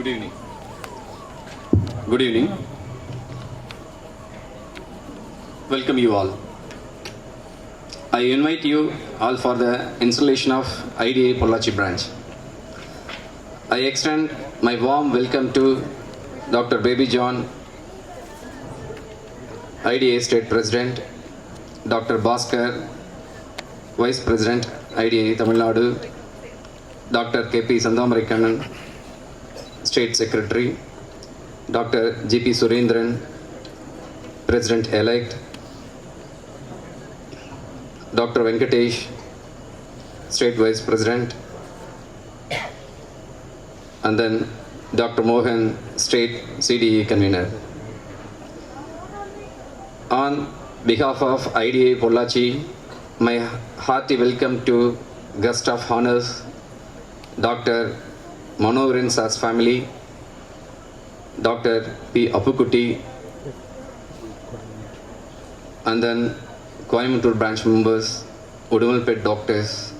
Good evening. Good evening. Welcome you all. I invite you all for the installation of IDA Pollachi branch. I extend my warm welcome to Dr. Baby John, IDA State President, Dr. Bhaskar, Vice President, IDA Tamil Nadu, Dr. KP Sandhamarikanan, State Secretary, Dr. GP Surendran, President-elect, Dr. Venkatesh, State Vice President, and then Dr. Mohan, State CDE Convener. On behalf of IDA Pollachi, my hearty welcome to guest of honors, Dr. Manoharan Sir's family, Dr. P. Appukutti, and then Coimbatore branch members, Udumalpet doctors,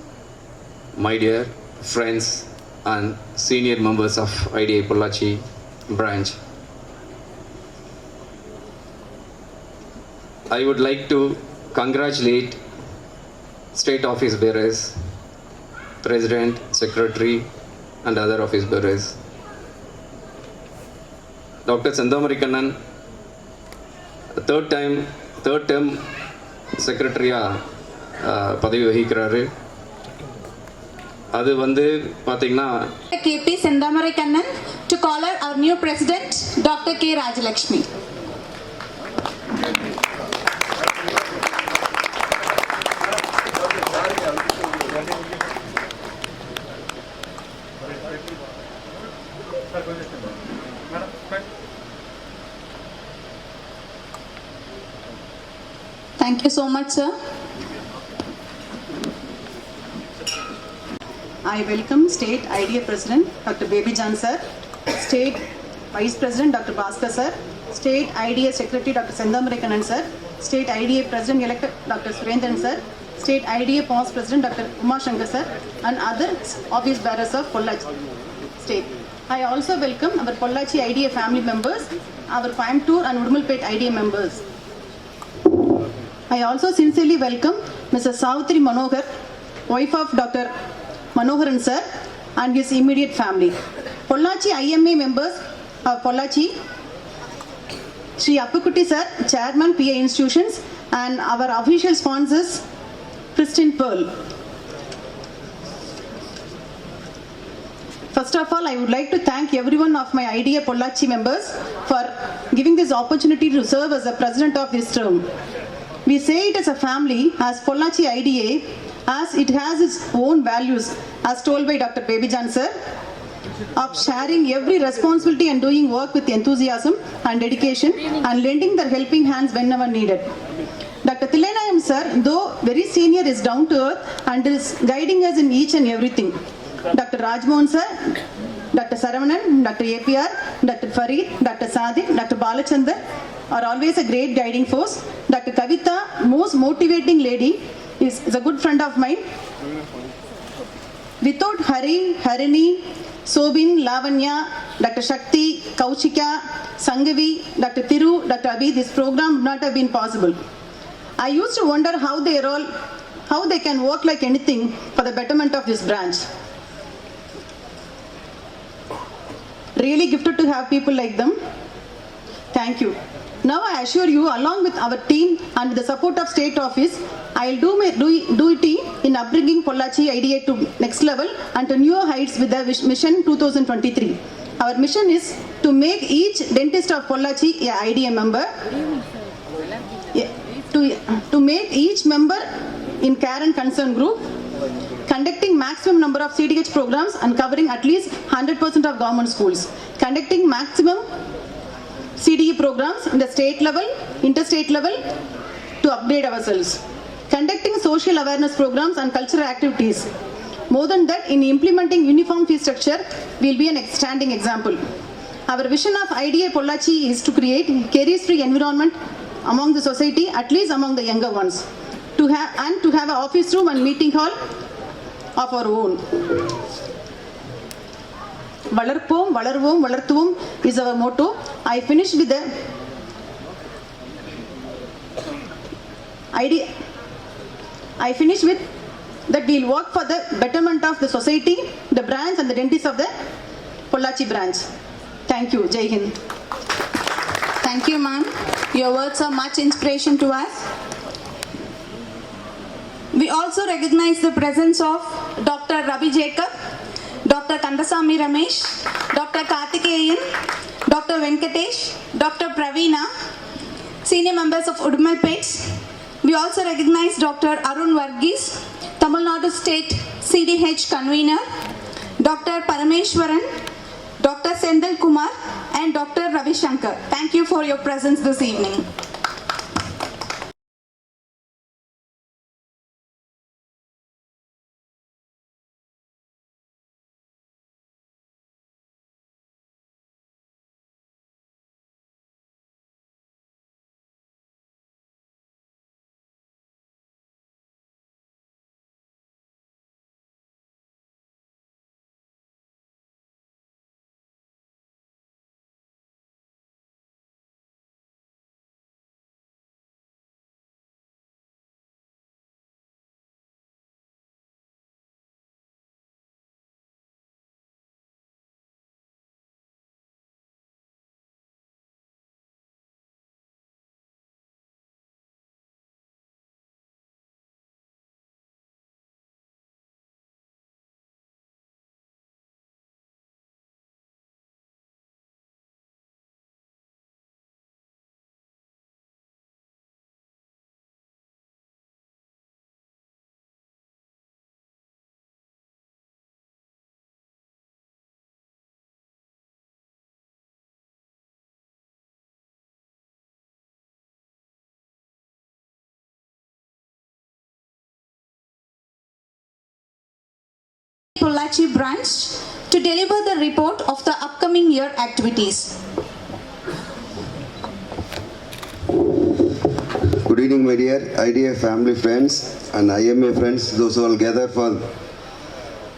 my dear friends and senior members of IDA Pollachi branch. I would like to congratulate state office bearers, president, secretary and other office bearers. Dr. Sandhamarikanan, third term செக்ரட்டரியா பதவி வகிக்கிறாரு. அது வந்து பாத்தீங்கன்னா KP Sandhamarikanan to call our new president Dr. K. Rajalakshmi. Thank you so much, sir. I welcome State IDA President Dr. Baby John sir, State Vice President Dr. Bhaskar sir, State IDA Secretary Dr. Sandhamarikanan sir, State IDA President elect Dr. Surendran sir, State IDA Past President Dr. Umashankar sir, and other office bearers of Pollachi State. I also welcome our Pollachi IDA family members, our Coimbatore and Udumalpet IDA members. I also sincerely welcome Mrs. Savitri Manohar, wife of Dr. Manoharan sir and his immediate family. Pollachi IMA members of Pollachi, Sri Appukutti sir, Chairman PA Institutions, and our official sponsors, Christine Pearl. First of all, I would like to thank every one of my IDA Pollachi members for giving this opportunity to serve as the president of this term. We say it as a family, as Pollachi IDA, as it has its own values, as told by Dr. Baby John sir, of sharing every responsibility and doing work with enthusiasm and dedication and lending their helping hands whenever needed. Dr. Thillainayam sir, though very senior, is down to earth and is guiding us in each and everything. Dr. Rajmohan sir, Dr. Saravanan, Dr. APR, Dr. Farid, Dr. Sadiq, Dr. Balachandar are always a great guiding force. Dr. Kavita, most motivating lady, is a good friend of mine. Without Hari, Harini, Sobin, Lavanya, Dr. Shakti, Kaushika, Sangavi, Dr. Thiru, Dr. Abhi, this program would not have been possible. I used to wonder how they can work like anything for the betterment of this branch. Really gifted to have people like them. Thank you. Now I assure you, along with our team and with the support of state office, I will do it in upbringing Pollachi IDA to next level and to newer heights with the mission 2023. Our mission is to make each dentist of Pollachi a IDA member, to make each member in care and concern group, conducting maximum number of CDH programs and covering at least 100% of government schools, conducting maximum CDE programs in the state level, interstate level to upgrade ourselves, conducting social awareness programs and cultural activities. More than that, in implementing uniform fee structure, we will be an outstanding example. Our vision of IDA Pollachi is to create a caries-free environment among the society, at least among the younger ones, to have an office room and meeting hall of our own. Valarpom, Valarvom, Valarthuvum is our motto. I finish with the idea. I finish with that we'll work for the betterment of the society, the branch and the dentists of the Pollachi branch. Thank you. Jai Hind. Thank you, ma'am. Your words are much inspiration to us. We also recognize the presence of Dr. Ravi Jacob, Dr. Kandasamy Ramesh, Dr. Karthikeyan, Dr. Venkatesh, Dr. Praveena, senior members of Udumalpet. We also recognize Dr. Arun Varghese, Tamil Nadu State CDH convener, Dr. Parameshwaran, Dr. Sendal Kumar, and Dr. Ravi Shankar. Thank you for your presence this evening. Pollachi branch to deliver the report of the upcoming year activities. Good evening, my dear IDA family friends and IMA friends, those who all gather for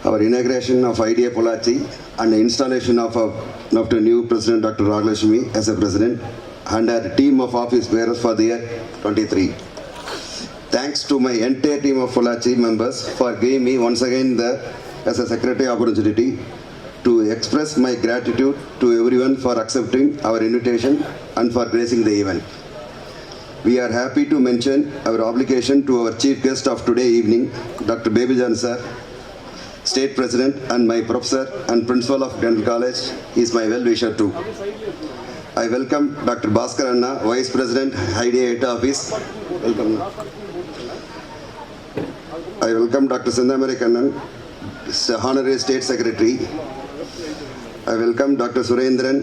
our inauguration of IDA Pollachi and the installation of the new President Dr. Rajalakshmi as a President and our team of office bearers for the year 23. Thanks to my entire team of Pollachi members for giving me once again as a secretary opportunity to express my gratitude to everyone for accepting our invitation and for gracing the event. We are happy to mention our obligation to our chief guest of today evening, Dr. Babyjan sir, State President and my professor and Principal of Dental College. He is my well-wisher too. I welcome Dr. Bhaskar Anna, Vice President, IDA Head Office. Welcome. I welcome Dr. Sindhamari Kannan, Honorary State Secretary. I welcome Dr. Surendran,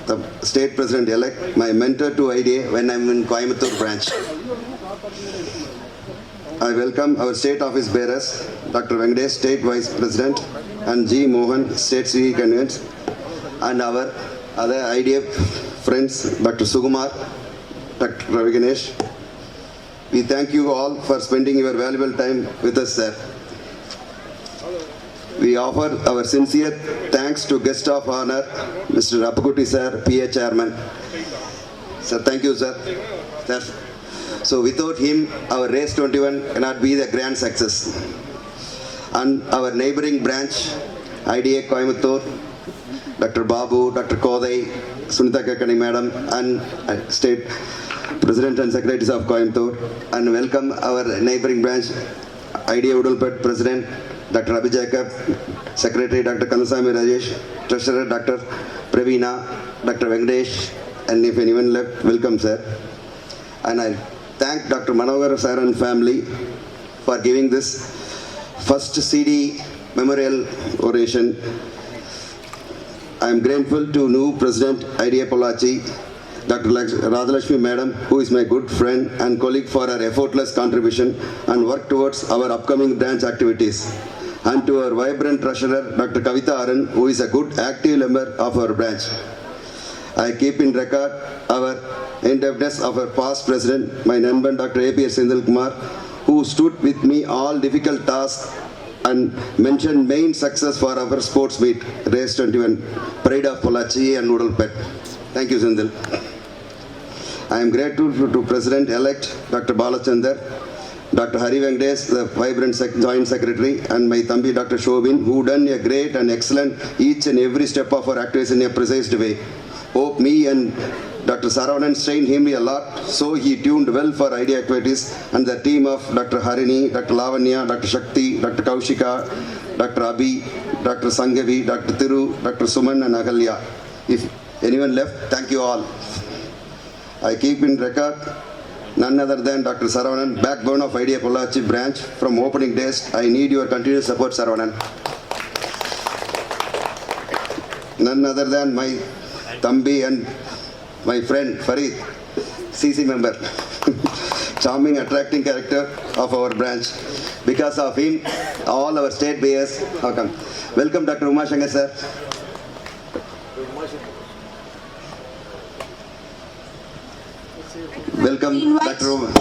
the State President-elect, my mentor to IDA when I'm in Coimbatore branch. I welcome our State Office bearers, Dr. Venkatesh, State Vice President, and G. Mohan, State CE Convener, and our other IDA friends, Dr. Sukumar, Dr. Ravi Ganesh. We thank you all for spending your valuable time with us, sir. We offer our sincere thanks to guest of honor, Mr. Appakutti sir, PA Chairman. Sir, thank you, sir. So without him, our race 21 cannot be the grand success. And our neighboring branch, IDA Coimbatore, Dr. Babu, Dr. Kodai, Sunita Kakani Madam, and State President and Secretaries of Coimbatore, and welcome our neighboring branch, IDA Udalpet President, Dr. Ravi Jacob, Secretary Dr. Kandasamy Rajesh, Treasurer Dr. Praveena, Dr. Venkatesh, and if anyone left, welcome sir. And I thank Dr. Manohar sir and family for giving this first CD memorial oration. I am grateful to new President IDA Pollachi, Dr. Rajalakshmi Madam, who is my good friend and colleague for her effortless contribution and work towards our upcoming branch activities. And to our vibrant treasurer, Dr. Kavita Aran, who is a good active member of our branch. I keep in record our indebtedness of our past president, my neighbor Dr. A.P. Sendal Kumar, who stood with me all difficult tasks and mention main success for our sports meet, Race 21, Pride of Pollachi and Noodle Pet. Thank you, Sindhil. I am grateful to President-elect Dr. Balachandar, Dr. Hari Venkatesh, the Vibrant Joint Secretary, and my Thambi Dr. Shobin, who done a great and excellent each and every step of our activities in a precise way. Hope me and Dr. Saravanan strained him a lot, so he tuned well for idea activities, and the team of Dr. Harini, Dr. Lavanya, Dr. Shakti, Dr. Kaushika, Dr. Abhi, Dr. Sangavi, Dr. Thiru, Dr. Suman and Agalya. If anyone left, thank you all. I keep in record none other than Dr. Saravanan, backbone of Idea Pollachi branch from opening days. I need your continued support, Saravanan. None other than my Thambi and my friend Farid, CC member, charming, attracting character of our branch. Because of him, all our state players have come. Welcome, Dr. Uma Shankar, sir. Welcome,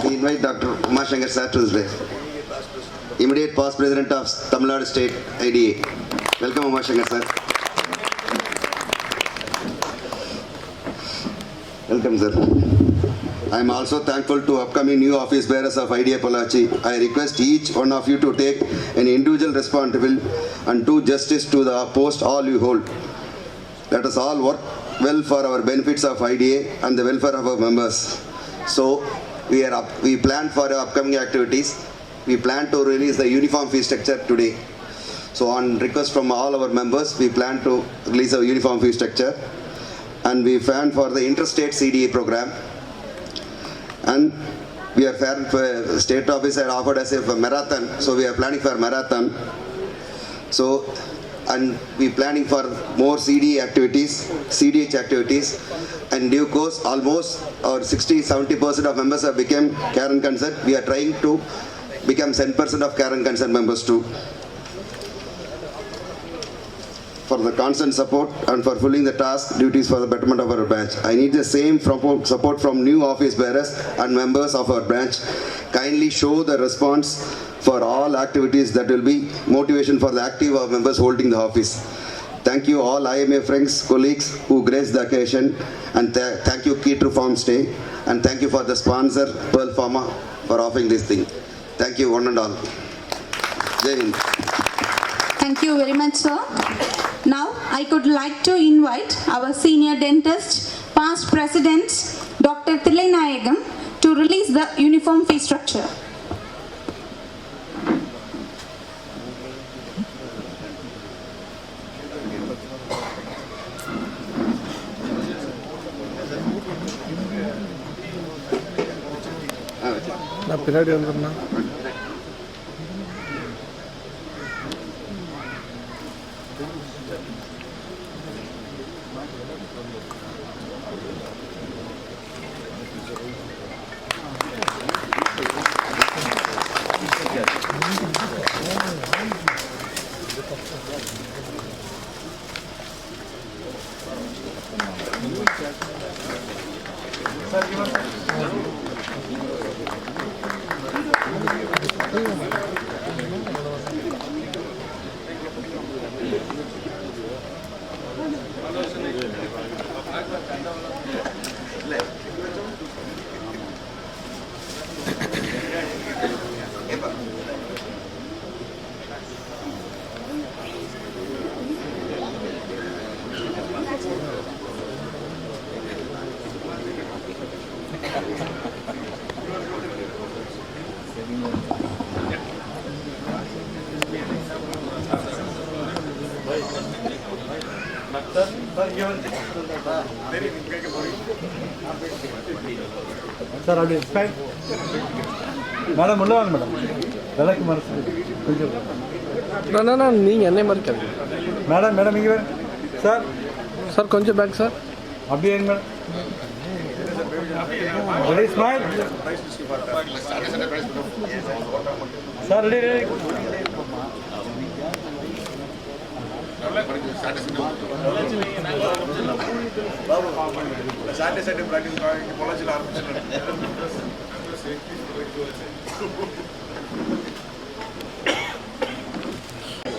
we invite Dr. Uma Shankar, sir, to this day. Immediate past president of Tamil Nadu State IDA. Welcome, Uma Shankar, sir. Welcome, sir. I am also thankful to upcoming new office bearers of IDA Pollachi. I request each one of you to take an individual responsibility and do justice to the post all you hold. Let us all work well for our benefits of IDA and the welfare of our members. So, we plan for our upcoming activities. We plan to release the uniform fee structure today. So, on request from all our members, we plan to release our uniform fee structure. And we plan for the interstate CDA program, and we are state office had offered us a marathon, so we are planning for marathon. So, and we planning for more CDA activities, CDH activities, and due course almost our 60-70% of members have become care and concern. We are trying to become 10% of care and concern members too. For the constant support and for fulfilling the task duties for the betterment of our branch. I need the same support from new office bearers and members of our branch. Kindly show the response for all activities that will be motivation for the active members holding the office. Thank you all IMA friends, colleagues who graced the occasion, and thank you Key Farm Stay, and thank you for the sponsor Pearl Pharma for offering this thing. Thank you one and all. Jai Hind. Thank you very much, sir. Now, I could like to invite our senior dentist, past president, Dr. Thillai Nayagam, to release the uniform fee structure. Sir, I'll be inspired. Madam, ulla vaanga madam. Velakku marasu. No, நீங்க என்ன மாதிரி கேளுங்க. Madam இங்க வாங்க. Sir. Sir, கொஞ்சம் back sir. அப்படியே இருங்க madam. Ready, smile. Sir, ready. Saturday practice Pollachi ஆரம்பிச்சிட்டேன்.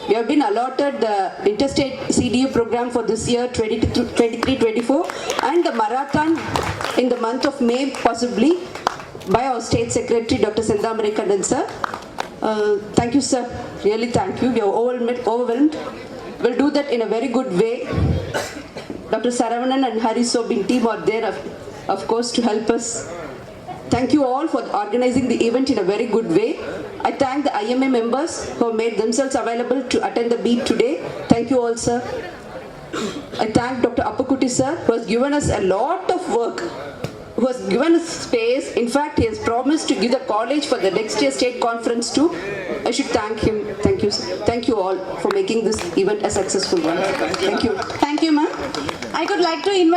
we have been allotted the interstate CDU program for this year 23-24 and the marathon in the month of May possibly by our State Secretary Dr. Sendamari Kandan sir. Thank you sir, really thank you. We are overwhelmed. We'll do that in a very good way. Dr. Saravanan and Hari Sobin team are there of course to help us. Thank you all for organizing the event in a very good way. I thank the IMA members who have made themselves available to attend the meet today. Thank you all, sir. I thank Dr. Appakutti, sir, who has given us a lot of work, who has given us space. In fact, he has promised to give the college for the next year state conference too. I should thank him. Thank you, sir. Thank you all for making this event a successful one. Thank you. Thank you, ma'am. I would like to invite